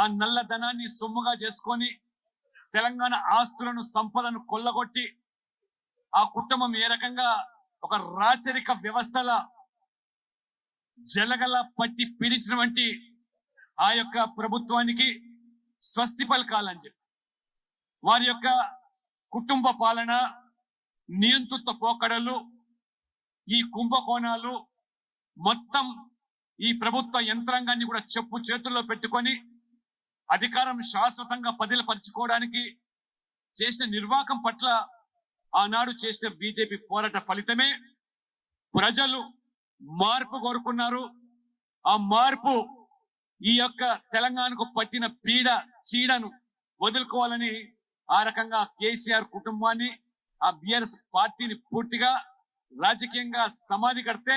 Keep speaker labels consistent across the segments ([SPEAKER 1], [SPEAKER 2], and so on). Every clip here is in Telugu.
[SPEAKER 1] ఆ నల్లధనాన్ని సొమ్ముగా చేసుకొని తెలంగాణ ఆస్తులను సంపదను కొల్లగొట్టి ఆ కుటుంబం ఏ రకంగా ఒక రాచరిక వ్యవస్థల జలగల పట్టి పీడించినటువంటి ఆ యొక్క ప్రభుత్వానికి స్వస్తి పలకాలని చెప్పి వారి యొక్క కుటుంబ పాలన, నియంతృత్వ పోకడలు, ఈ కుంభకోణాలు మొత్తం ఈ ప్రభుత్వ యంత్రాంగాన్ని కూడా చెప్పు చేతుల్లో పెట్టుకొని అధికారం శాశ్వతంగా పదిలపరుచుకోవడానికి చేసిన నిర్వాకం పట్ల ఆనాడు చేసిన బీజేపీ పోరాట ఫలితమే ప్రజలు మార్పు కోరుకున్నారు. ఆ మార్పు ఈ యొక్క తెలంగాణకు పట్టిన చీడను వదులుకోవాలని ఆ రకంగా కేసీఆర్ కుటుంబాన్ని, ఆ బిఆర్ఎస్ పార్టీని పూర్తిగా రాజకీయంగా సమాధి కడితే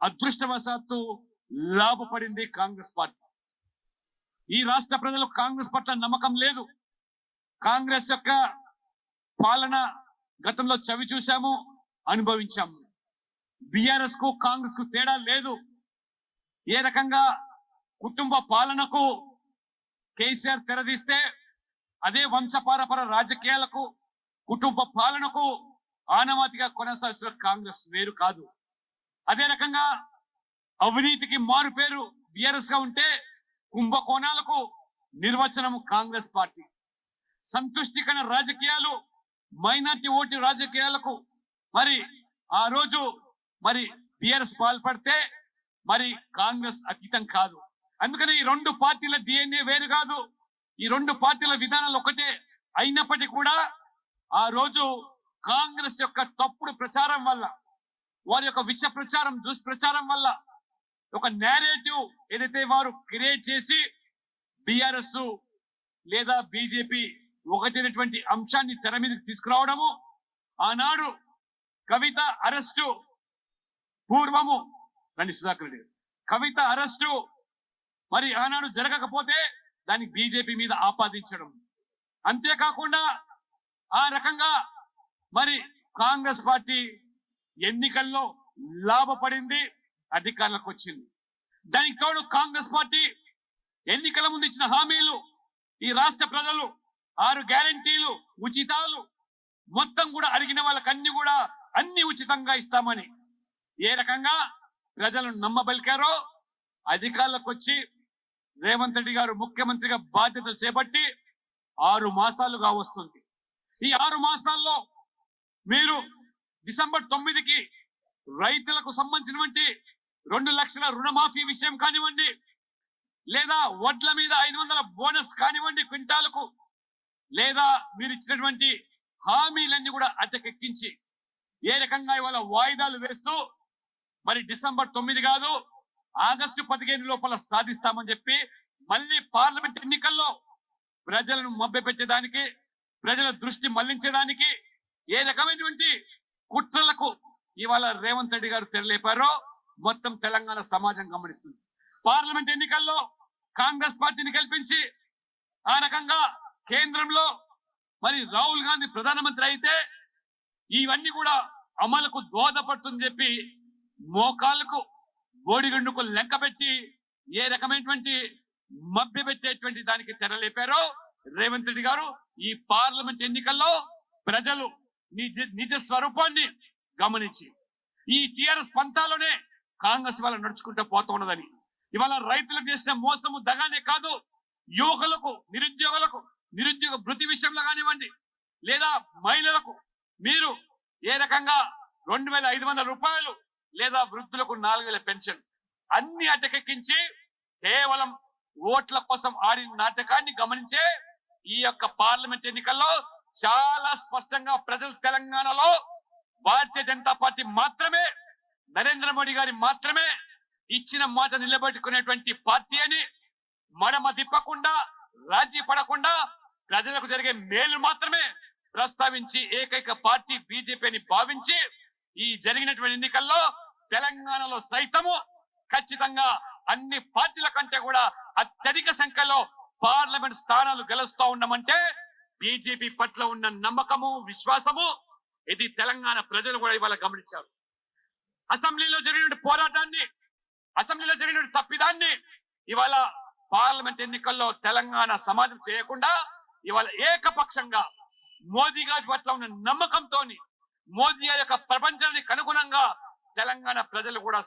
[SPEAKER 1] అదృష్టవశాత్తు లాభపడింది కాంగ్రెస్ పార్టీ. ఈ రాష్ట్ర ప్రజలకు కాంగ్రెస్ పట్ల నమ్మకం లేదు. కాంగ్రెస్ యొక్క పాలన గతంలో చవి చూశాము, అనుభవించాము. బిఆర్ఎస్ కు కాంగ్రెస్ కు తేడా లేదు. ఏ రకంగా కుటుంబ పాలనకు కేసీఆర్ తెరదీస్తే అదే వంశపారపర రాజకీయాలకు, కుటుంబ పాలనకు ఆనవాతిగా కొనసాగుతున్న కాంగ్రెస్ వేరు కాదు. అదే రకంగా అవినీతికి మారు పేరు బిఆర్ఎస్ గా ఉంటే కుంభకోణాలకు నిర్వచనం కాంగ్రెస్ పార్టీ. సంతుష్టికర రాజకీయాలు, మైనార్టీ ఓటు రాజకీయాలకు మరి ఆ రోజు మరి బిఆర్ఎస్ పాల్పడితే మరి కాంగ్రెస్ అతీతం కాదు. అందుకని ఈ రెండు పార్టీల డిఎన్ఏ వేరు కాదు, ఈ రెండు పార్టీల విధానాలు ఒకటే అయినప్పటికీ కూడా ఆ రోజు కాంగ్రెస్ యొక్క తప్పుడు ప్రచారం వల్ల, వారి యొక్క విష ప్రచారం, దుష్ప్రచారం వల్ల ఒక నేరేటివ్ ఏదైతే వారు క్రియేట్ చేసి బిఆర్ఎస్ లేదా బీజేపీ ఒకటైనటువంటి అంశాన్ని తెర మీదకి తీసుకురావడము, ఆనాడు కవిత అరెస్టు పూర్వము రండి సుధాకర్ రెడ్డి కవిత అరెస్టు మరి ఆనాడు జరగకపోతే దాన్ని బీజేపీ మీద ఆపాదించడం, అంతేకాకుండా ఆ రకంగా మరి కాంగ్రెస్ పార్టీ ఎన్నికల్లో లాభపడింది, అధికారులకు వచ్చింది. దానికి తోడు కాంగ్రెస్ పార్టీ ఎన్నికల ముందు ఇచ్చిన హామీలు, ఈ రాష్ట్ర ప్రజలు 6 గ్యారంటీలు, ఉచితాలు మొత్తం కూడా అడిగిన వాళ్ళకి అన్ని ఉచితంగా ఇస్తామని ఏ రకంగా ప్రజలను నమ్మబలికారో అధికారులకు వచ్చి రేవంత్ రెడ్డి గారు ముఖ్యమంత్రిగా బాధ్యతలు చేపట్టి 6 మాసాలుగా వస్తుంది. ఈ 6 మాసాల్లో మీరు డిసెంబర్ 9కి రైతులకు సంబంధించినటువంటి 2 లక్షల రుణమాఫీ విషయం కానివ్వండి, లేదా వడ్ల మీద 500 బోనస్ కానివ్వండి క్వింటాలకు, లేదా మీరు ఇచ్చినటువంటి హామీలన్నీ కూడా అటకెక్కించి ఏ రకంగా ఇవాళ వాయిదాలు వేస్తూ మరి డిసెంబర్ 9 కాదు ఆగస్టు 15 లోపల సాధిస్తామని చెప్పి మళ్ళీ పార్లమెంట్ ఎన్నికల్లో ప్రజలను మభ్యపెట్టేదానికి, ప్రజల దృష్టి మళ్లించేదానికి ఏ రకమైనటువంటి కుట్రలకు ఇవాళ రేవంత్ రెడ్డి గారు తెరలేపారో మొత్తం తెలంగాణ సమాజం గమనిస్తుంది. పార్లమెంట్ ఎన్నికల్లో కాంగ్రెస్ పార్టీని గెలిపించి ఆ రకంగా కేంద్రంలో మరి రాహుల్ గాంధీ ప్రధానమంత్రి అయితే ఇవన్నీ కూడా అమలుకు దోహదపడుతుందని చెప్పి మోకాళ్ళకు బోడిగండుకు లెక్క పెట్టి ఏ రకమైనటువంటి మభ్యపెట్టేటువంటి దానికి తెరలేపారో రేవంత్ రెడ్డి గారు ఈ పార్లమెంట్ ఎన్నికల్లో ప్రజలు నిజ స్వరూపాన్ని గమనించి ఈ టిఆర్ఎస్ పంతాలోనే కాంగ్రెస్ ఇవాళ నడుచుకుంటూ పోతూ ఉన్నదని, ఇవాళ రైతులకు చేసిన మోసము దగానే కాదు, యువకులకు, నిరుద్యోగ భృతి విషయంలో కానివ్వండి, లేదా మహిళలకు మీరు ఏ రకంగా 2500 రూపాయలు లేదా వృద్ధులకు 4000 పెన్షన్ అన్ని అటకెక్కించి కేవలం ఓట్ల కోసం ఆడిన నాటకాన్ని గమనించే ఈ యొక్క పార్లమెంట్ ఎన్నికల్లో చాలా స్పష్టంగా ప్రజలు తెలంగాణలో భారతీయ జనతా పార్టీ మాత్రమే, నరేంద్ర మోడీ గారి మాత్రమే ఇచ్చిన మాట నిలబెట్టుకునేటువంటి పార్టీ అని, మడమ తిప్పకుండా రాజీ పడకుండా ప్రజలకు జరిగే మేలు మాత్రమే ప్రస్తావించి ఏకైక పార్టీ బీజేపీ అని భావించి ఈ జరిగినటువంటి ఎన్నికల్లో తెలంగాణలో సైతము ఖచ్చితంగా అన్ని పార్టీల కంటే కూడా అత్యధిక సంఖ్యలో పార్లమెంట్ స్థానాలు గెలుస్తూ ఉన్నామంటే బీజేపీ పట్ల ఉన్న నమ్మకము, విశ్వాసము ఇది తెలంగాణ ప్రజలు కూడా ఇవాళ గమనించారు. అసెంబ్లీలో జరిగిన పోరాటాన్ని, అసెంబ్లీలో జరిగిన తప్పిదాన్ని ఇవాళ పార్లమెంట్ ఎన్నికల్లో తెలంగాణ సమాజం చేయకుండా ఇవాళ ఏకపక్షంగా మోదీ గారి పట్ల ఉన్న నమ్మకంతో మోదీ గారి యొక్క ప్రపంచానికి అనుగుణంగా తెలంగాణ ప్రజలు కూడా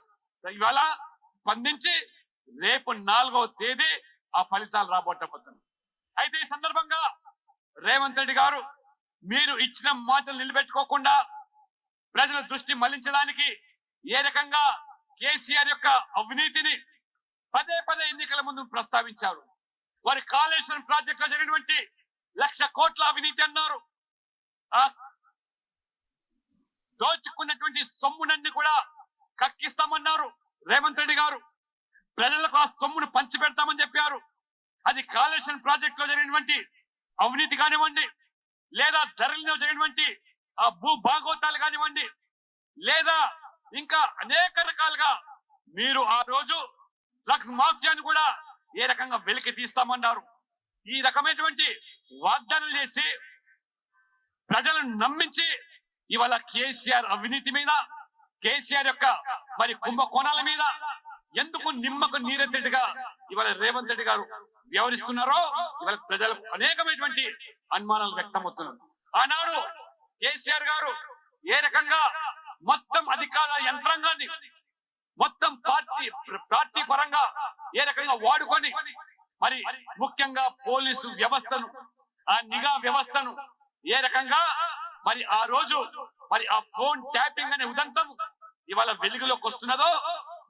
[SPEAKER 1] ఇవాళ స్పందించి రేపు 4వ తేదీ ఆ ఫలితాలు రాబోతున్నారు. అయితే ఈ సందర్భంగా రేవంత్ రెడ్డి గారు మీరు ఇచ్చిన మాటలు నిలబెట్టుకోకుండా ప్రజల దృష్టి మళ్లించడానికి ఏ రకంగా కేసీఆర్ యొక్క అవినీతిని పదే ఎన్నికల ముందు ప్రస్తావించారు. వారి కాళేశ్వరం ప్రాజెక్ట్ లో జరిగినటువంటి 1,00,000 కోట్ల అవినీతి అన్నారు. దోచుకున్నటువంటి సొమ్మునన్ని కూడా కక్కిస్తామన్నారు రేవంత్ రెడ్డి గారు. ప్రజలకు ఆ సొమ్మును పంచి పెడతామని చెప్పారు. అది కాళేశ్వరం ప్రాజెక్ట్ లో జరిగినటువంటి అవినీతి కానివ్వండి, లేదా ధరలలో జరిగినటువంటి ఆ భూ భాగోతాలు కానివ్వండి, లేదా ఇంకా అనేక రకాలుగా మీరు ఆ రోజు డ్రగ్స్ మాఫియాను కూడా ఏ రకంగా వెలికి తీస్తామన్నారు. ఈ రకమైనటువంటి వాగ్దానాలు చేసి ప్రజలను నమ్మించి ఇవాళ కేసీఆర్ అవినీతి మీద, కేసీఆర్ యొక్క మరి కుంభకోణాల మీద ఎందుకు నిమ్మకు నీరెత్తేట్టుగా ఇవాళ రేవంత్ రెడ్డి గారు వ్యవహరిస్తున్నారో ఇవాళ ప్రజలకు అనేకమైనటువంటి అనుమానాలు వ్యక్తమవుతున్నారు. ఆనాడు కేసీఆర్ గారు ఏ రకంగా మొత్తం అధికార యంత్రాంగాన్ని మొత్తం పార్టీ పరంగా ఏ రకంగా వాడుకొని మరి ముఖ్యంగా పోలీసు వ్యవస్థను, ఆ నిఘా వ్యవస్థను ఏ రకంగా మరి ఆ రోజు మరి ఆ ఫోన్ ట్యాపింగ్ అనే ఉదంతం ఇవాళ వెలుగులోకి వస్తున్నదో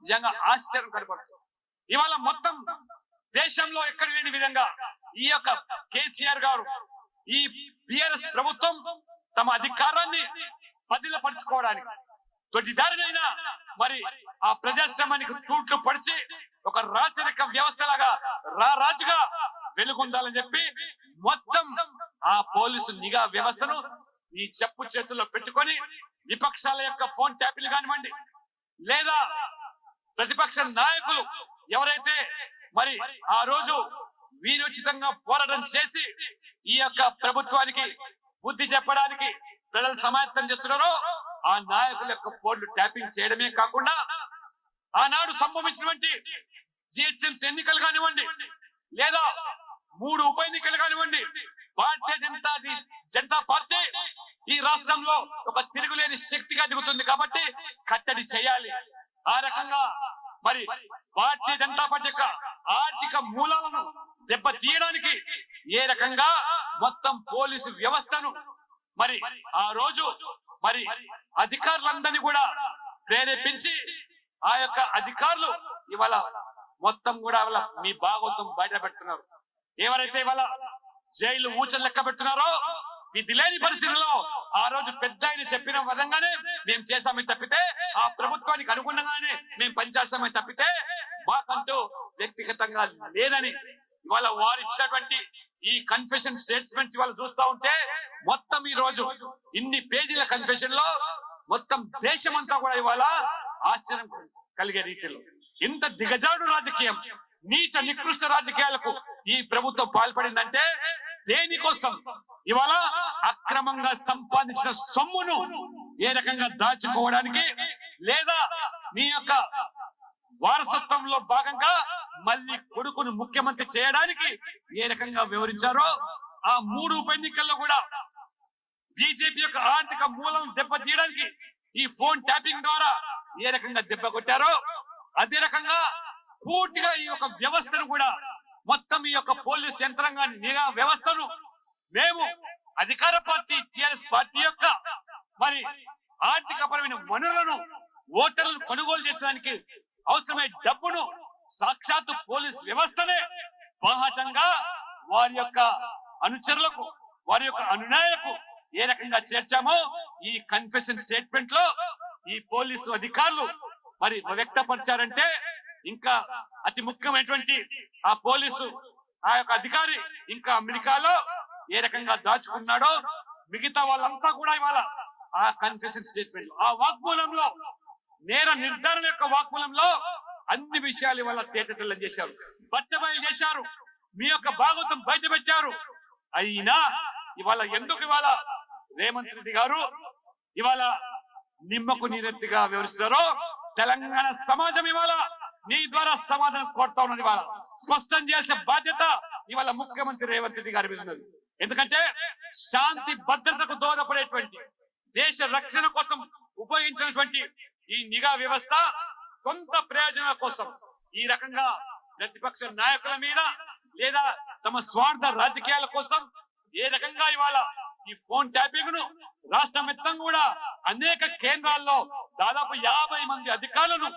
[SPEAKER 1] నిజంగా ఆశ్చర్యం కనపడుతుంది. ఇవాళ మొత్తం దేశంలో ఎక్కడ లేని విధంగా ఈ యొక్క కేసీఆర్ గారు, ఈ బిఆర్ఎస్ ప్రభుత్వం తమ అధికారాన్ని పదిలపరుచుకోవడానికి తొలిదారినైనా మరి ఆ ప్రజాస్వామ్యానికి తూట్లు పడిచి ఒక రాచరిక వ్యవస్థ లాగా రాజుగా వెలుగొందాలని చెప్పి మొత్తం ఆ పోలీసు నిఘా వ్యవస్థను ఈ చెప్పు చేతుల్లో పెట్టుకొని విపక్షాల యొక్క ఫోన్ ట్యాపింగ్ కానివ్వండి, లేదా ప్రతిపక్ష నాయకులు ఎవరైతే మరి ఆ రోజు వీరోచితంగా పోరాటం చేసి ఈ యొక్క ప్రభుత్వానికి బుద్ధి చెప్పడానికి ప్రజలు సమాయత్తం చేస్తున్నారో ఆ నాయకుల యొక్క ఫోన్లు ట్యాపింగ్ చేయడమే కాకుండా ఆనాడు సంభవించినటువంటి జిహెచ్ఎంసీ ఎన్నికలు కానివ్వండి, లేదా 3 ఉప ఎన్నికలు కానివ్వండి, భారతీయ జనతా పార్టీ ఈ రాష్ట్రంలో ఒక తిరుగులేని శక్తిగా దిగుతుంది కాబట్టి కట్టడి చేయాలి. ఆ రకంగా మరి భారతీయ జనతా పార్టీ యొక్క ఆర్థిక మూలాలను దెబ్బతీయడానికి ఏ రకంగా మొత్తం పోలీసు వ్యవస్థను మరి ఆ రోజు మరి అధికారులందరినీ కూడా ప్రేరేపించి ఆ యొక్క అధికారులు ఇవాళ మొత్తం కూడా మీ భాగవతం బయట పెడుతున్నారు. ఎవరైతే ఇవాళ జైలు ఊచలు లెక్క పెడుతున్నారో విధి లేని పరిస్థితుల్లో ఆ రోజు పెద్ద ఆయన చెప్పిన విధంగానే మేము చేశామని తప్పితే, ఆ ప్రభుత్వానికి అనుగుణంగానే మేము పనిచేస్తామని తప్పితే మాకంటూ వ్యక్తిగతంగా లేదని ఇవాళ వారు ఇచ్చినటువంటి ఈ కన్ఫెషన్ స్టేట్మెంట్స్ ఇవాళ చూస్తా ఉంటే మొత్తం ఈ రోజు ఇన్ని పేజీల కన్ఫెషన్ లో మొత్తం దేశమంతా కూడా ఇవాళ ఆశ్చర్యం కలిగే రీతిలో ఇంత దిగజాడు రాజకీయం, నీచ నికృష్ట రాజకీయాలకు ఈ ప్రభుత్వం పాల్పడిందంటే దేనికోసం? ఇవాళ అక్రమంగా సంపాదించిన సొమ్మును ఏ రకంగా దాచుకోవడానికి, లేదా మీ యొక్క వారసత్వంలో భాగంగా మళ్ళీ కొడుకును ముఖ్యమంత్రి చేయడానికి ఏ రకంగా వివరించారో ఆ 3 ఉప ఎన్నికల్లో కూడా బీజేపీ యొక్క ఆర్థిక మూలను దెబ్బతీయడానికి ఈ ఫోన్ ట్యాపింగ్ ద్వారా ఏ రకంగా దెబ్బ కొట్టారో అదే రకంగా పూర్తిగా ఈ యొక్క వ్యవస్థను కూడా మొత్తం ఈ యొక్క పోలీస్ యంత్రాంగాన్ని నిఘా వ్యవస్థను మేము అధికార పార్టీ టిఆర్ఎస్ పార్టీ యొక్క మరి ఆర్థికపరమైన వనరులను ఓటర్లను కొనుగోలు చేసేదానికి అవసరమైన డబ్బును సాక్షాత్తు పోలీస్ వ్యవస్థనే బాహాటంగా వారి యొక్క అనుచరులకు, వారి యొక్క అనునాయులకు ఏ రకంగా చేర్చామో ఈ కన్ఫెషన్ స్టేట్మెంట్ లో ఈ పోలీసు అధికారులు మరి వ్యక్తపరిచారంటే ఇంకా అతి ముఖ్యమైనటువంటి ఆ పోలీసు ఆ యొక్క అధికారి ఇంకా అమెరికాలో ఏ రకంగా దాచుకున్నాడో మిగతా వాళ్ళంతా కూడా ఇవాళ ఆ కన్ఫెషన్ స్టేట్మెంట్ ఆ వాగ్మూలంలో, నేర నిర్ధారణ యొక్క వాగ్మూలంలో అన్ని విషయాలు ఇవాళ తేటతెల్లం చేశారు, బట్టబయలు చేశారు, మీ యొక్క భాగవతం బయట పెట్టారు. అయినా ఇవాళ ఎందుకు ఇవాళ రేవంత్ రెడ్డి గారు ఇవాళ నిమ్మకు నీరెత్తిగా వివరిస్తున్నారో తెలంగాణ సమాజం ఇవాళ నీ ద్వారా సమాధానం కోరుతా ఉన్నది. ఇవాళ స్పష్టం చేయాల్సిన బాధ్యత ఇవాళ ముఖ్యమంత్రి రేవంత్ రెడ్డి గారి మీద ఉన్నది. ఎందుకంటే శాంతి భద్రతకు దోహదపడేటువంటి, దేశ రక్షణ కోసం ఉపయోగించినటువంటి ఈ నిఘా వ్యవస్థ సొంత ప్రయోజనాల కోసం ఈ రకంగా ప్రతిపక్ష నాయకుల మీద లేదా తమ స్వార్థ రాజకీయాల కోసం ఏ రకంగా ఇవాళ ఈ ఫోన్ ట్యాపింగ్ ను రాష్ట్రం మొత్తం కూడా అనేక కేంద్రాల్లో దాదాపు 50 మంది అధికారులను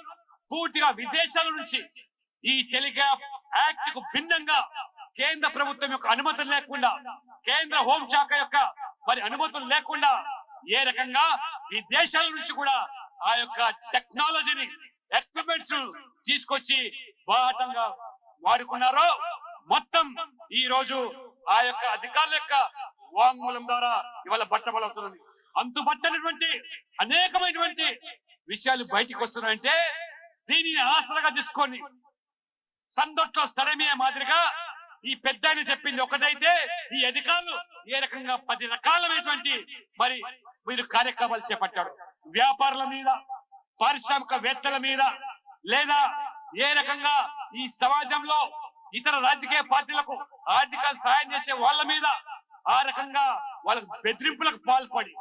[SPEAKER 1] పూర్తిగా విదేశాల నుంచి ఈ టెలిగ్రాఫ్ యాక్ట్ కు భిన్నంగా కేంద్ర ప్రభుత్వం యొక్క అనుమతులు లేకుండా, కేంద్ర హోంశాఖ యొక్క మరి అనుమతులు లేకుండా ఏ రకంగా విదేశాల నుంచి కూడా ఆ యొక్క టెక్నాలజీని, ఎక్విప్మెంట్స్ తీసుకొచ్చి బాహటంగా వాడుకున్నారో మొత్తం ఈ రోజు ఆ యొక్క అధికారుల యొక్క వాంగ్మూలం ద్వారా ఇవాళ బట్టబలవుతున్నది. అంతుబట్టనటువంటి అనేకమైనటువంటి విషయాలు బయటికి వస్తున్నాయంటే దీనిని ఆసరగా తీసుకొని సందొట్లో సడమియే మాదిరిగా ఈ పెద్ద ఆయన చెప్పింది ఒకటైతే ఈ అధికారులు ఏ రకంగా 10 రకాలైనటువంటి మరి మీరు కార్యక్రమాలు చేపట్టారు. వ్యాపారుల మీద, పారిశ్రామికవేత్తల మీద, లేదా ఏ రకంగా ఈ సమాజంలో ఇతర రాజకీయ పార్టీలకు ఆర్థిక సాయం చేసే వాళ్ళ మీద ఆ రకంగా వాళ్ళకు బెదిరింపులకు పాల్పడి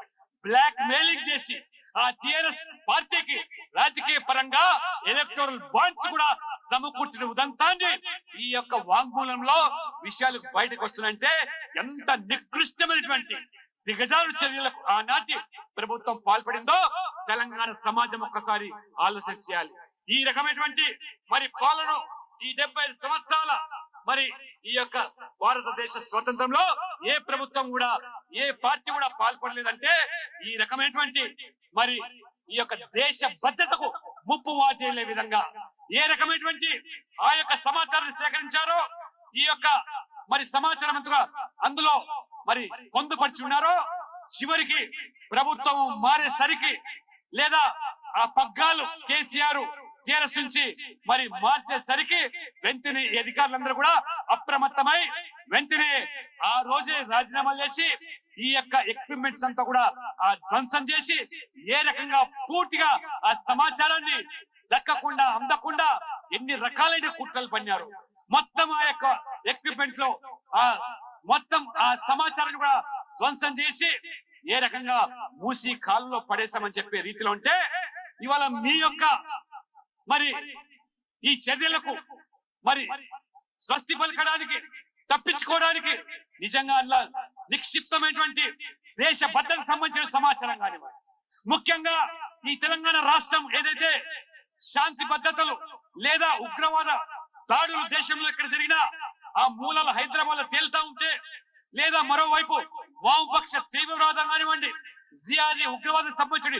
[SPEAKER 1] బ్లాక్ మెయిలింగ్ చేసి ఆ టిఆర్ఎస్ పార్టీకి రాజకీయ పరంగా ఎలక్టోరల్ బాండ్స్ కూడా సమకూర్చిన ఉదంతాన్ని ఈ యొక్క వాంగ్మూలంలో విషయాలు బయటకు వస్తున్నాయంటే ఎంత నికృష్టమైనటువంటి దిగజారు చర్యలకు ఆనాటి ప్రభుత్వం పాల్పడిందో తెలంగాణ సమాజం ఒక్కసారి ఆలోచన చేయాలి. ఈ రకమైనటువంటి మరి పాలన ఈ 75 సంవత్సరాల మరి ఈ యొక్క భారతదేశ స్వతంత్రంలో ఏ ప్రభుత్వం కూడా, ఏ పార్టీ కూడా పాల్పడలేదంటే ఈ రకమైనటువంటి మరి ఈ యొక్క దేశ భద్రతకు ముప్పు వాటిల్లే విధంగా ఏ రకమైనటువంటి ఆ యొక్క సమాచారాన్ని సేకరించారో, ఈ యొక్క మరి సమాచారం అంతగా అందులో మరి పొందుపరిచి ఉన్నారో, చివరికి ప్రభుత్వం మారేసరికి లేదా ఆ పగ్గాలు కేసీఆర్ టిఆర్ఎస్ నుంచి మరి మార్చేసరికి వెంటనే అధికారులందరూ కూడా అప్రమత్తమై వెంటనే ఆ రోజే రాజీనామాలు చేసి ఈ యొక్క ఎక్విప్మెంట్స్ అంతా కూడా ధ్వంసం చేసి ఏ రకంగా పూర్తిగా ఆ సమాచారాన్ని దక్కకుండా అందకుండా ఎన్ని రకాలైన కుట్రలు పన్నారు. మొత్తం ఆ యొక్క ఎక్విప్మెంట్ లో మొత్తం ఆ సమాచారాన్ని కూడా ధ్వంసం చేసి ఏ రకంగా మూసి కాలంలో పడేసామని చెప్పే రీతిలో ఉంటే ఇవాళ మీ యొక్క మరి ఈ చర్యలకు మరి స్వస్తి పలకడానికి, తప్పించుకోవడానికి నిజంగా నిక్షిప్తమైనటువంటి దేశ భద్రతకు సంబంధించిన సమాచారం కానివ్వండి, ముఖ్యంగా ఈ తెలంగాణ రాష్ట్రం ఏదైతే శాంతి భద్రతలు లేదా ఉగ్రవాద దాడులు దేశంలో ఎక్కడ జరిగినా ఆ మూలాలు హైదరాబాద్ లో తేలుతా ఉంటే, లేదా మరోవైపు వామపక్ష తీవ్రవాదం కానివ్వండి, జియాది ఉగ్రవాదం సంబంధించిన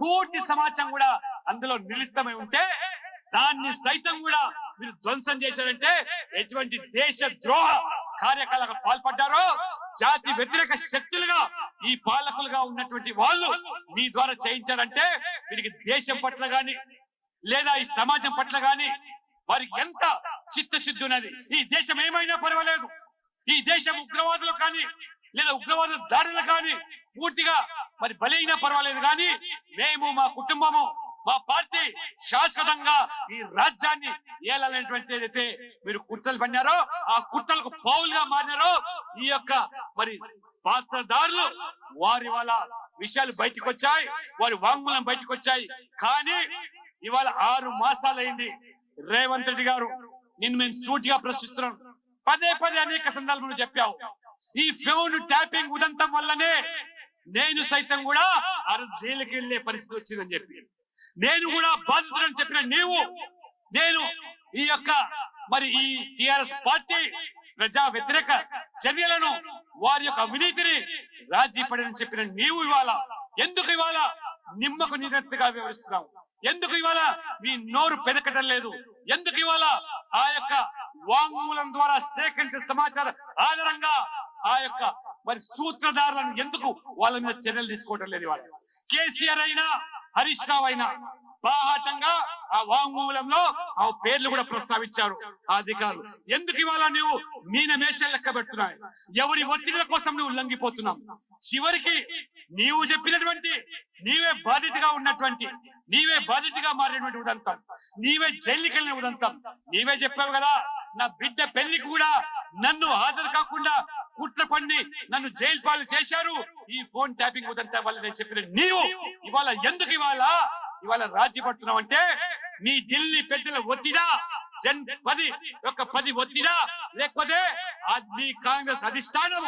[SPEAKER 1] పూర్తి సమాచారం కూడా అందులో నిలిప్తమై ఉంటే దాన్ని సైతం కూడా మీరు ధ్వంసం చేశారంటే ఎటువంటి దేశ ద్రోహ కార్యకలాపాలకు పాల్పడ్డారో, జాతి వ్యతిరేక శక్తులుగా ఈ పాలకులుగా ఉన్నటువంటి వాళ్ళు మీ ద్వారా చేయించారంటే వీరికి దేశం పట్ల గాని లేదా ఈ సమాజం పట్ల గాని వారికి ఎంత చిత్తశుద్ధి ఉన్నది. ఈ దేశం ఏమైనా పర్వాలేదు, ఈ దేశం ఉగ్రవాదులు కానీ లేదా ఉగ్రవాద దాడులు కానీ పూర్తిగా మరి బలైనా పర్వాలేదు, కానీ మేము మా కుటుంబము మా పార్టీ శాశ్వతంగా ఈ రాజ్యాన్ని ఏలాలనేటువంటి ఏదైతే మీరు కుట్రలు పన్నారో ఆ కుట్రలకు పౌలుగా మారినారో ఈ యొక్క మరి పాత్రదారులు వారి వాళ్ళ విషయాలు బయటకు వచ్చాయి, వారి వాంగ్మూలం బయటకు వచ్చాయి. కానీ ఇవాళ 6 మాసాలైంది. రేవంత్ రెడ్డి గారు నిన్ను మేము సూటిగా ప్రశ్నిస్తున్నాం, పదే అనేక సందర్భాలు చెప్పావు. ఈ ఫోన్ ట్యాపింగ్ ఉదంతం వల్లనే నేను సైతం కూడా జైలుకి వెళ్లే పరిస్థితి వచ్చిందని చెప్పి నేను కూడా బాధితులని చెప్పిన నేను ఈ యొక్క మరి ఈ టిఆర్ఎస్ పార్టీ ప్రజా వ్యతిరేక చర్యలను వారి యొక్క అవినీతిని రాజీ పడని చెప్పిన నీవు ఎందుకు ఇవాళ నిమ్మకు నీరెత్తుగా వ్యవహరిస్తున్నావు? ఎందుకు ఇవాళ మీ నోరు పెదకటం లేదు? ఎందుకు ఇవాళ ఆ యొక్క వాంగ్మూలం ద్వారా సేకరించిన సమాచారం ఆధారంగా ఆ యొక్క మరి సూత్రధారులను ఎందుకు వాళ్ళ మీద చర్యలు తీసుకోవటం లేదు? ఇవాళ కేసీఆర్ అయినా హరీష్ రావు అయినా బాహాటంగా ఆ వాంగ్మూలంలో ఆ పేర్లు కూడా ప్రస్తావించారు ఆ అధికారులు. ఎందుకు ఇవాళ నువ్వు మీన మేషాలు లెక్క పెడుతున్నాయి? ఎవరి ఒత్తిడిల కోసం నువ్వు లొంగిపోతున్నావు? చివరికి నీవు చెప్పినటువంటి నీవే బాధితగా ఉన్నటువంటి నీవే బాధితగా మారినటువంటి ఉదంతం, నీవే జైలుకి వెళ్ళిన ఉదంతం, నీవే చెప్పావు కదా నా బిడ్డ పెళ్లికి కూడా నన్ను హాజరు కాకుండా కుట్ర పండి నన్ను జైలు పాలు చేశారు ఈ ఫోన్ ట్యాపింగ్ ఉదంతం వల్ల నేను చెప్పిన నీవు ఇవాళ ఎందుకు ఇవాళ రాజీ పడుతున్నావు అంటే నీ ఢిల్లీ పెద్దల ఒత్తిడా పది ఒత్తిడా లేకపోతే మీ కాంగ్రెస్ అధిష్టానం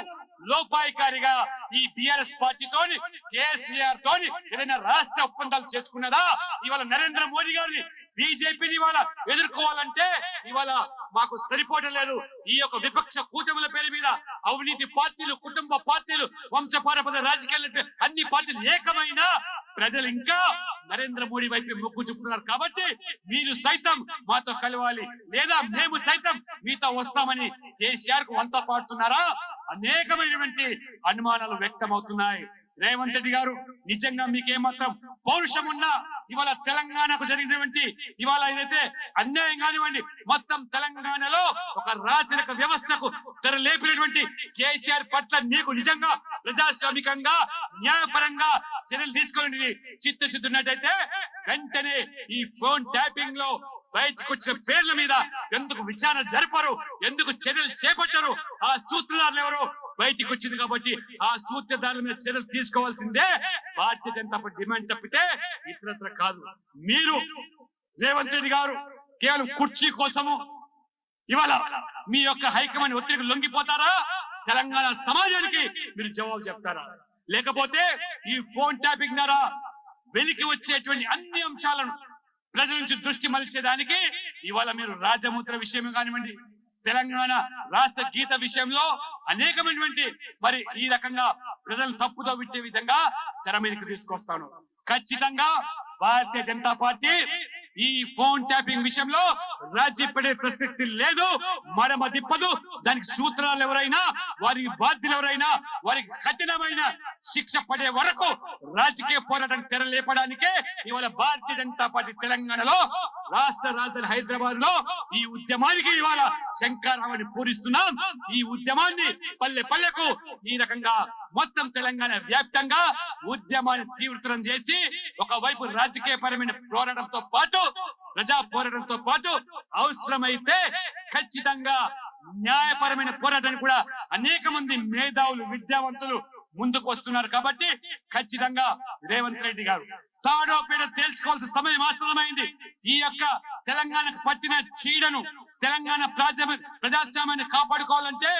[SPEAKER 1] లోపాయికారిగా ఈ బిఆర్ఎస్ పార్టీతోని కేసీఆర్ తోని ఏదైనా రాష్ట్ర ఒప్పందాలు చేసుకున్నదా? ఇవాళ నరేంద్ర మోడీ గారిని బీజేపీని ఇవాళ ఎదుర్కోవాలంటే ఇవాళ మాకు సరిపోవడం లేదు. ఈ యొక్క విపక్ష కూటముల పేరు మీద అవినీతి పార్టీలు, కుటుంబ పార్టీలు, వంశపారపద రాజకీయాలు అన్ని పార్టీలు ఏకమైనా ప్రజలు ఇంకా నరేంద్ర మోడీ వైపు మొగ్గు చూపుతున్నారు. కాబట్టి మీరు సైతం మాతో కలవాలి లేదా మేము సైతం మీతో వస్తామని కేసీఆర్ కు వంత పాడుతున్నారా? అనేకమైనటువంటి అనుమానాలు వ్యక్తం అవుతున్నాయి. రేవంత్ రెడ్డి గారు నిజంగా మీకేమాత్రం పౌరుషం ఉన్నా ఇవాళ తెలంగాణకు జరిగినటువంటి ఇవాళ ఏదైతే అన్యాయం కానివ్వండి, మొత్తం తెలంగాణలో ఒక రాజరిక వ్యవస్థకు తెరలేపినటువంటి కేసీఆర్ పట్ల నీకు నిజంగా ప్రజాస్వామికంగా న్యాయపరంగా చర్యలు తీసుకోవాలని చిత్తశుద్ధి ఉన్నట్టయితే వెంటనే ఈ ఫోన్ ట్యాపింగ్ లో బయటకు వచ్చిన పేర్ల మీద ఎందుకు విచారణ జరపరు, ఎందుకు చర్యలు చేపట్టరు? ఆ సూత్రధారులు ఎవరు బయటికి వచ్చింది కాబట్టి ఆ సూత్రధారుల మీద చర్యలు తీసుకోవాల్సిందే భారతీయ జనతా పార్టీ డిమాండ్ తప్పితే ఇతరత్ర కాదు. మీరు రేవంత్ రెడ్డి గారు కేవలం కుర్చీ కోసము ఇవాళ మీ యొక్క హైకమాండ్ ఒత్తిడికి లొంగిపోతారా? తెలంగాణ సమాజానికి మీరు జవాబు చెప్తారా? లేకపోతే ఈ ఫోన్ ట్యాపింగ్ ద్వారా వెలికి వచ్చేటువంటి అన్ని అంశాలను ప్రజల నుంచి దృష్టి మళ్చేదానికి ఇవాళ మీరు రాజముద్ర విషయం కానివ్వండి, తెలంగాణ రాష్ట్ర గీత విషయంలో అనేకమైనటువంటి మరి ఈ రకంగా ప్రజలు తప్పుదో విట్టే విధంగా తెర మీదకి తీసుకొస్తాను. ఖచ్చితంగా భారతీయ జనతా పార్టీ ఈ ఫోన్ ట్యాపింగ్ విషయంలో రాజీ పడే ప్రసక్తి లేదు, మడమ తిప్పదు. దానికి సూత్రాలు ఎవరైనా, వారికి బాధ్యులు ఎవరైనా, వారికి కఠినమైన శిక్ష పడే వరకు రాజకీయ పోరాటం తెరలేపడానికే ఇవాళ భారతీయ జనతా పార్టీ తెలంగాణలో రాష్ట్ర రాజధాని హైదరాబాద్ లో ఈ ఉద్యమానికి ఇవాళ శంఖారావాన్ని పూరిస్తున్నాం. ఈ ఉద్యమాన్ని పల్లె పల్లెకు ఈ రకంగా మొత్తం తెలంగాణ వ్యాప్తంగా ఉద్యమాన్ని తీవ్రతరం చేసి ఒకవైపు రాజకీయ పరమైన పోరాటంతో పాటు ప్రజా పోరాటంతో పాటు అవసరమైతే ఖచ్చితంగా న్యాయపరమైన పోరాటాన్ని కూడా అనేక మంది మేధావులు, విద్యావంతులు ముందుకు వస్తున్నారు. కాబట్టి ఖచ్చితంగా రేవంత్ రెడ్డి గారు తాడో పేడ తేల్చుకోవాల్సిన సమయం ఆసన్నమైంది. ఈ యొక్క తెలంగాణకు పట్టిన చీడను, తెలంగాణ ప్రజాస్వామ్యాన్ని కాపాడుకోవాలంటే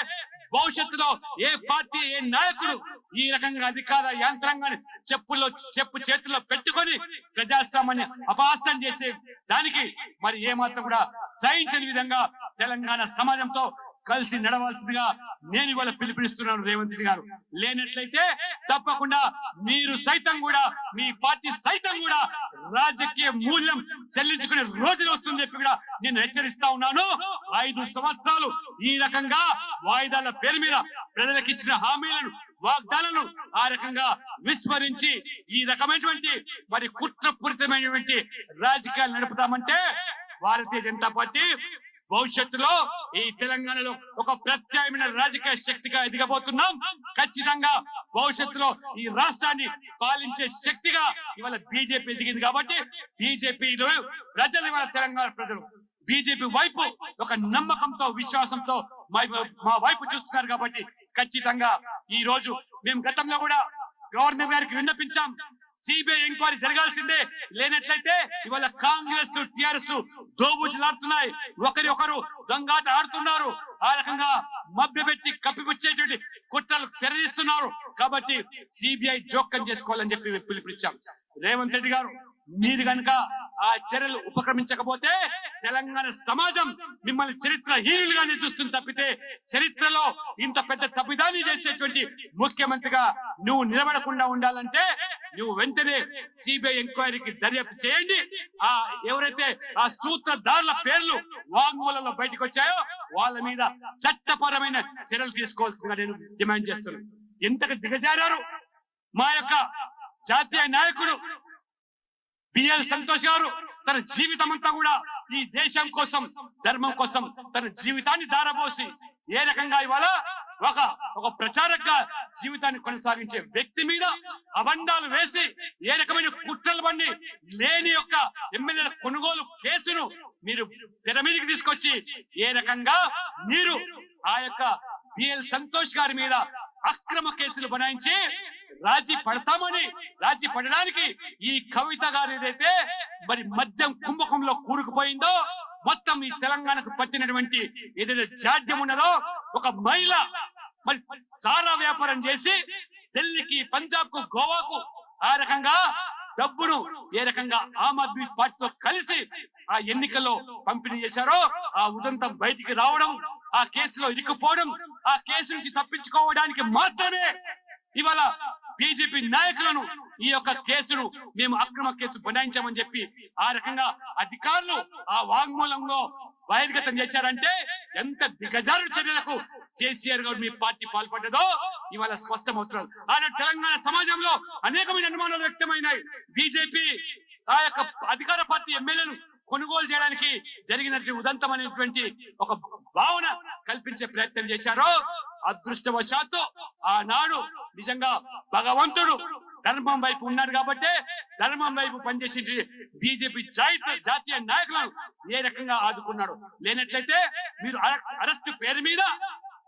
[SPEAKER 1] భవిష్యత్తులో ఏ పార్టీ, ఏ నాయకుడు ఈ రకంగా అధికార యంత్రాంగాన్ని చెప్పు చేతుల్లో పెట్టుకొని ప్రజాస్వామ్యాన్ని అపహాస్యం చేసే దానికి మరి ఏమాత్రం కూడా సహించని విధంగా తెలంగాణ సమాజంతో కలిసి నడవాల్సిందిగా నేను ఇవాళ పిలుపునిస్తున్నాను రేవంత్ రెడ్డి గారు. లేనట్లయితే తప్పకుండా మీరు సైతం కూడా, మీ పార్టీ సైతం కూడా రాజకీయ మూల్యం చెల్లించుకునే రోజులు వస్తుందని చెప్పి కూడా నేను హెచ్చరిస్తా ఉన్నాను. 5 సంవత్సరాలు ఈ రకంగా వాయిదాల పేరు మీద ప్రజలకు ఇచ్చిన హామీలను, వాగ్దానాలను ఆ రకంగా విస్మరించి ఈ రకమైనటువంటి మరి కుట్రపూరితమైనటువంటి రాజకీయాలు నడుపుతామంటే భారతీయ జనతా పార్టీ భవిష్యత్తులో ఈ తెలంగాణలో ఒక ప్రత్యామ్నాయ రాజకీయ శక్తిగా ఎదిగబోతున్నాం. ఖచ్చితంగా భవిష్యత్తులో ఈ రాష్ట్రాన్ని పాలించే శక్తిగా ఇవాళ బీజేపీ ఎదిగింది. కాబట్టి బీజేపీలో ప్రజలు, ఇవాళ తెలంగాణ ప్రజలు బీజేపీ వైపు ఒక నమ్మకంతో, విశ్వాసంతో మా వైపు చూస్తున్నారు. కాబట్టి ఖచ్చితంగా ఈ రోజు మేము గతంలో కూడా గవర్నర్ గారికి విన్నపించాం, సిబిఐ ఎంక్వైరీ జరగాల్సిందే. లేనట్లయితే ఇవాళ కాంగ్రెస్, టిఆర్ఎస్ దోబూచులాడుతున్నాయి, ఒకరి ఒకరు దొంగాట ఆడుతున్నారు, ఆ రకంగా మభ్యపెట్టి కప్పిపుచ్చేటువంటి కుట్రలు తెరదీస్తున్నారు. కాబట్టి సిబిఐ జోక్యం చేసుకోవాలని చెప్పి పిలుపునిచ్చాం. రేవంత్ రెడ్డి గారు మీరు కనుక ఆ చర్యలు ఉపక్రమించకపోతే తెలంగాణ సమాజం మిమ్మల్ని చరిత్రహీనులుగానే చూస్తుంది తప్పితే చరిత్రలో ఇంత పెద్ద తప్పిదాన్ని చేసేటువంటి ముఖ్యమంత్రిగా నువ్వు నిలబడకుండా ఉండాలంటే నువ్వు వెంటనే సిబిఐ ఎంక్వైరీకి దర్యాప్తు చేయండి. ఆ ఎవరైతే ఆ సూత్రధారుల పేర్లు వాంగ్మూలంలో బయటకు వచ్చాయో వాళ్ళ మీద చట్టపరమైన చర్యలు తీసుకోవాల్సిందిగా నేను డిమాండ్ చేస్తున్నాను. ఎంతగా దిగజారారు మా యొక్క జాతీయ నాయకుడు బిఎల్ సంతోష్ గారు. తన జీవితం అంతా కూడా ఈ దేశం కోసం, ధర్మం కోసం తన జీవితాన్ని దారబోసి ఏ రకంగా ఇవాళ ఒక ప్రచారక జీవితాన్ని కొనసాగించే వ్యక్తి మీద అబండాలు వేసి ఏ రకమైన కుట్రలు బండి లేని యొక్క ఎమ్మెల్యేల కొనుగోలు కేసును మీరు తెర మీదకి తీసుకొచ్చి ఏ రకంగా మీరు ఆ యొక్క బిఎల్ సంతోష్ గారి మీద అక్రమ కేసులు బనాయించి రాజీ పడడానికి ఈ కవిత గారు ఏదైతే మరి మద్యం కుంభకంలో కూరుకుపోయిందో, మొత్తం ఈ తెలంగాణకు పట్టినటువంటి ఏదైతే జాడ్యం ఉన్నదో, ఒక మహిళ మరి సారా వ్యాపారం చేసి ఢిల్లీకి, పంజాబ్ కు, గోవాకు ఆ రకంగా డబ్బును ఏ రకంగా ఆమ్ ఆద్మీ పార్టీతో కలిసి ఆ ఎన్నికల్లో పంపిణీ చేశారో, ఆ ఉదంతం బయటికి రావడం, ఆ కేసులో ఇరుక్కుపోవడం, ఆ కేసు నుంచి తప్పించుకోవడానికి మాత్రమే ఇవాళ బీజేపీ నాయకులను ఈ యొక్క కేసును మేము అక్రమ కేసు బనాయించామని చెప్పి ఆ రకంగా అధికారులు ఆ వాంగ్మూలంలో బహిర్గతం చేశారంటే ఎంత దిగజారు చర్యలకు కేసీఆర్ గారు మీ పార్టీ పాల్పడ్డదో ఇవాళ స్పష్టమవుతున్నారు. ఆయన తెలంగాణ సమాజంలో అనేకమైన అనుమానాలు వ్యక్తమైనాయి. బీజేపీ ఆ యొక్క అధికార పార్టీ ఎమ్మెల్యేను కొనుగోలు చేయడానికి జరిగినటువంటి ఉదంతం అనేటువంటి ఒక భావన కల్పించే ప్రయత్నం చేశారో, అదృష్టవశాత్తు ఆనాడు నిజంగా భగవంతుడు ధర్మం వైపు ఉన్నారు కాబట్టి ధర్మం వైపు పనిచేసి బీజేపీ జాతీయ నాయకులను ఏ రకంగా ఆదుకున్నాడు. లేనట్లయితే మీరు అరెస్టు పేరు మీద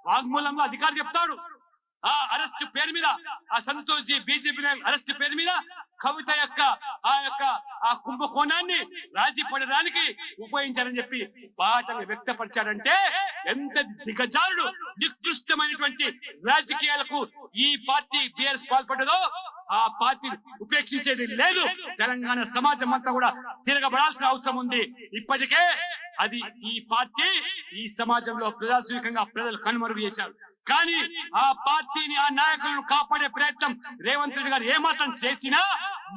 [SPEAKER 1] వాగ్మూలంలో అధికారి చెప్తాడు, ఆ అరెస్టు పేరు మీద ఆ సంతోష్ జీ బీజేపీ అరెస్టు పేరు మీద కవిత యొక్క ఆ కుంభకోణాన్ని రాజీ పడడానికి ఉపయోగించారని చెప్పి బాధగా వ్యక్తపరిచారంటే ఎంత దిగజారుడు, నికృష్టమైనటువంటి రాజకీయాలకు ఈ పార్టీ బిఆర్ఎస్ పాల్పడ్డదో ఆ పార్టీని ఉపేక్షించేది లేదు. తెలంగాణ సమాజం అంతా కూడా తిరగబడాల్సిన అవసరం ఉంది. ఇప్పటికే అది ఈ పార్టీ ఈ సమాజంలో ప్రజాస్వామికంగా ప్రజలు కనుమరుగు చేశారు. కానీ ఆ పార్టీని, ఆ నాయకులను కాపాడే ప్రయత్నం రేవంత్ రెడ్డి గారు ఏమాత్రం చేసినా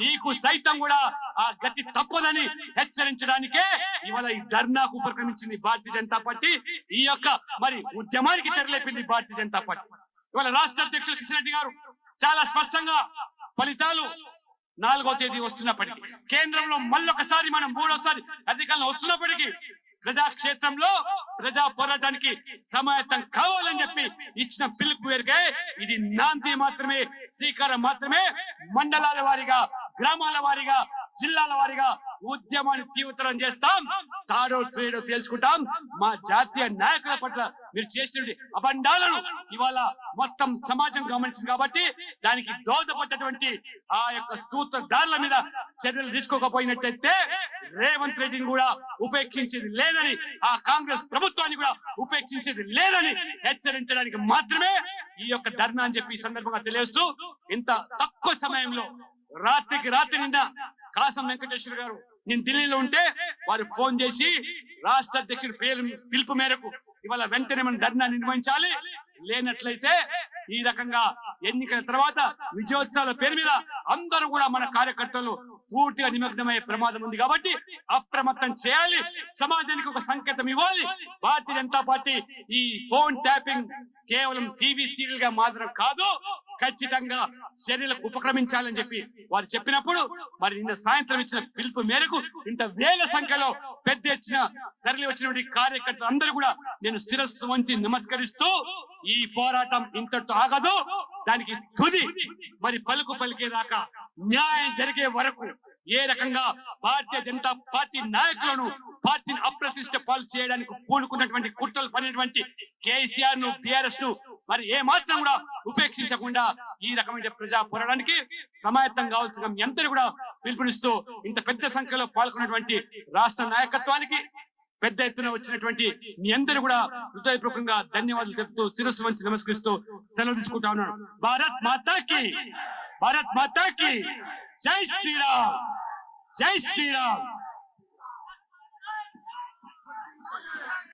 [SPEAKER 1] నీకు సైతం కూడా ఆ గతి తప్పదని హెచ్చరించడానికే ఇవాళ ఈ ధర్నాకు ఉపక్రమించింది భారతీయ జనతా పార్టీ. ఈ యొక్క మరి ఉద్యమానికి తెరలేపింది భారతీయ జనతా పార్టీ. ఇవాళ రాష్ట్ర అధ్యక్షులు కిషన్ రెడ్డి గారు చాలా స్పష్టంగా ఫలితాలు 4వ తేదీ వస్తున్నప్పటికీ, కేంద్రంలో మళ్ళొకసారి మనం 3వసారి అధికారంలో వస్తున్నప్పటికీ ప్రజాక్షేత్రంలో ప్రజా పోరాటానికి సమాయత్తం కావాలని చెప్పి ఇచ్చిన పిలుపు మేరకే ఇది నాంది మాత్రమే, శ్రీకారం మాత్రమే. మండలాల వారీగా, గ్రామాల వారీగా, జిల్లాల వారీగా ఉద్యమాన్ని తీవ్రతరం చేస్తాం. తాడో ట్రేడో తేల్చుకుంటాం. మా జాతీయ నాయకుల పట్ల మీరు చేసినటువంటి అబండాలను ఇవాళ మొత్తం సమాజం గమనించింది కాబట్టి దానికి దోహదపడ్డటువంటి ఆ యొక్క సూత్రధారుల మీద చర్యలు తీసుకోకపోయినట్లయితే రేవంత్ రెడ్డిని కూడా ఉపేక్షించేది లేదని, ఆ కాంగ్రెస్ ప్రభుత్వాన్ని కూడా ఉపేక్షించేది లేదని హెచ్చరించడానికి మాత్రమే ఈ యొక్క ధర్నా అని చెప్పి ఈ సందర్భంగా తెలియజేస్తూ, ఇంత తక్కువ సమయంలో రాత్రికి రాత్రి నిండా కాసం వెంకటేశ్వర గారు నేను ఢిల్లీలో ఉంటే వారు ఫోన్ చేసి రాష్ట్ర అధ్యక్షుడి పిలుపు మేరకు ఇవాళ వెంటనే మనం ధర్నా నిర్వహించాలి, లేనట్లయితే ఈ రకంగా ఎన్నికల తర్వాత విజయోత్సవాల పేరు మీద అందరూ కూడా మన కార్యకర్తలు పూర్తిగా నిమగ్నమయ్యే ప్రమాదం ఉంది కాబట్టి అప్రమత్తం చేయాలి, సమాజానికి ఒక సంకేతం ఇవ్వాలి. భారతీయ జనతా పార్టీ ఈ ఫోన్ ట్యాపింగ్ కేవలం టీవీ సీరియల్ గా మాత్రం కాదు, ఖచ్చితంగా చర్యలకు ఉపక్రమించాలని చెప్పి వారు చెప్పినప్పుడు మరి నిన్న సాయంత్రం ఇచ్చిన పిలుపు మేరకు ఇంత వేల సంఖ్యలో పెద్ద ఎత్తున తరలి వచ్చినటువంటి కార్యకర్తలు అందరూ కూడా నేను శిరస్సు వంచి నమస్కరిస్తూ ఈ పోరాటం ఇంతటితో ఆగదు, దానికి తుది మరి పలుకు పలికేదాకా న్యాయం జరిగే వరకు ఏ రకంగా భారతీయ జనతా పార్టీ నాయకులను పార్టీని అప్రతిష్ట పాలు చేయడానికి పూనుకున్నటువంటి కుట్రలు పడినటువంటి కేసీఆర్ ను, బిఆర్ఎస్ ను మరి ఏ మాత్రం కూడా ఉపేక్షించకుండా ఈ రకమైన ప్రజా పోరాటానికి సమాయత్తం కావాల్సిన మీ అందరూ కూడా పిలుపునిస్తూ ఇంత పెద్ద సంఖ్యలో పాల్గొన్నటువంటి రాష్ట్ర నాయకత్వానికి పెద్ద ఎత్తున వచ్చినటువంటి మీ అందరూ కూడా హృదయపూర్వకంగా ధన్యవాదాలు చెప్తూ శిరస్సు వంచి నమస్కరిస్తూ సెలవు తీసుకుంటా ఉన్నాను. భారత్ మాతాకి, భారత్ మాతాకి జై శ్రీరామ్, జై శ్రీరామ్.